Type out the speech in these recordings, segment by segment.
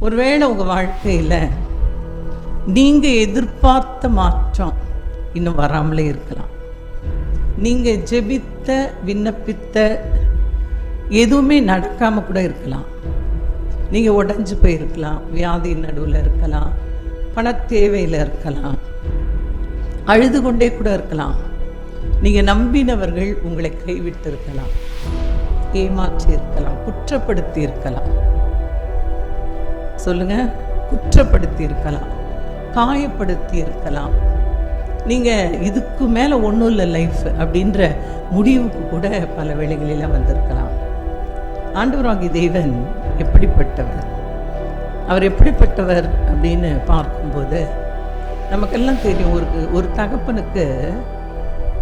ஒருவேளை உங்கள் வாழ்க்கையில் நீங்கள் எதிர்பார்த்த மாற்றம் இன்னும் வராமலே இருக்கலாம். நீங்கள் ஜெபித்த விண்ணப்பித்த எதுவுமே நடக்காமல் கூட இருக்கலாம். நீங்கள் உடைஞ்சு போயிருக்கலாம், வியாதி நடுவில் இருக்கலாம், பண தேவையில் இருக்கலாம், அழுது கொண்டே கூட இருக்கலாம். நீங்கள் நம்பினவர்கள் உங்களை கைவிட்டு இருக்கலாம், ஏமாற்றி இருக்கலாம், குற்றப்படுத்தி இருக்கலாம். சொல்லுங்க, குற்றப்படுத்தி இருக்கலாம், காயப்படுத்தி இருக்கலாம். நீங்கள் இதுக்கு மேலே ஒன்றும் இல்லை லைஃப் அப்படின்ற முடிவுக்கு கூட பல வேளைகளில் வந்திருக்கலாம். ஆண்டவராகிய தேவன் எப்படிப்பட்டவர், அவர் எப்படிப்பட்டவர் அப்படின்னு பார்க்கும்போது நமக்கெல்லாம் தெரியும். ஒரு தகப்பனுக்கு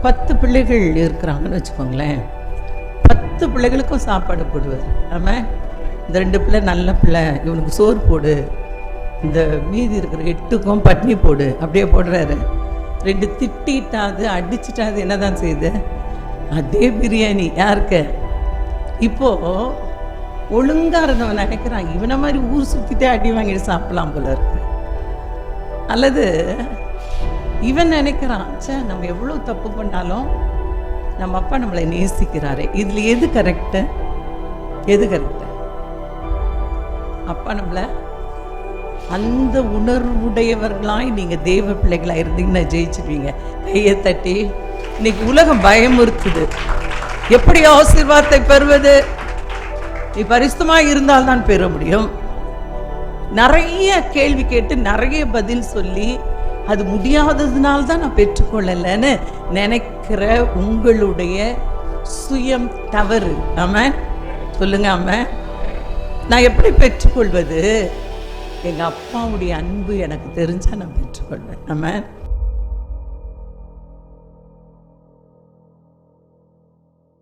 10 பிள்ளைகள் இருக்கிறாங்கன்னு வச்சுக்கோங்களேன். 10 பிள்ளைகளுக்கும் சாப்பாடு போடுவார். ஆமாம், இந்த 2 பிள்ளை நல்ல பிள்ளை, இவனுக்கு சோறு போடு, இந்த மீதி இருக்கிற 8க்கும் பட்னி போடு, அப்படியே போடுறாரு. 2 திட்டாது அடிச்சிட்டாது என்னதான் செய்யுது, அதே பிரியாணி யாருக்கு. இப்போது ஒழுங்காக இருந்தவன் நினைக்கிறான், இவனை மாதிரி ஊர் சுற்றிட்டே அடி வாங்கிட்டு சாப்பிடலாம் போல இருக்கு. அல்லது இவன் நினைக்கிறான், சே நம்ம எவ்வளோ தப்பு பண்ணாலும் நம்ம அப்பா நம்மளை நேசிக்கிறாரு. இதில் எது கரெக்டு, எது கரெக்டு? அப்பா நம்மளை அந்த உணர்வுடையவர்களாய் நீங்கள் தெய்வ பிள்ளைகளாக இருந்தீங்கன்னா ஜெயிச்சிருவீங்க. கையை தட்டி. இன்னைக்கு உலகம் பயமுறுத்துது, எப்படி ஆசீர்வாதத்தை பெறுவது? நீ பரிசுத்தமாக இருந்தால்தான் பெற முடியும். நிறைய கேள்வி கேட்டு நிறைய பதில் சொல்லி அது முடியாததுனால தான் நான் பெற்றுக்கொள்ளலைன்னு நினைக்கிற உங்களுடைய சுயம் தவறு. ஆமாம், சொல்லுங்க. ஆமாம், நான் எப்படி பெற்றுக்கொள்வது? எங்கள் அப்பாவுடைய அன்பு எனக்கு தெரிஞ்சால் நான் பெற்றுக்கொள்வேன். ஆமாம்.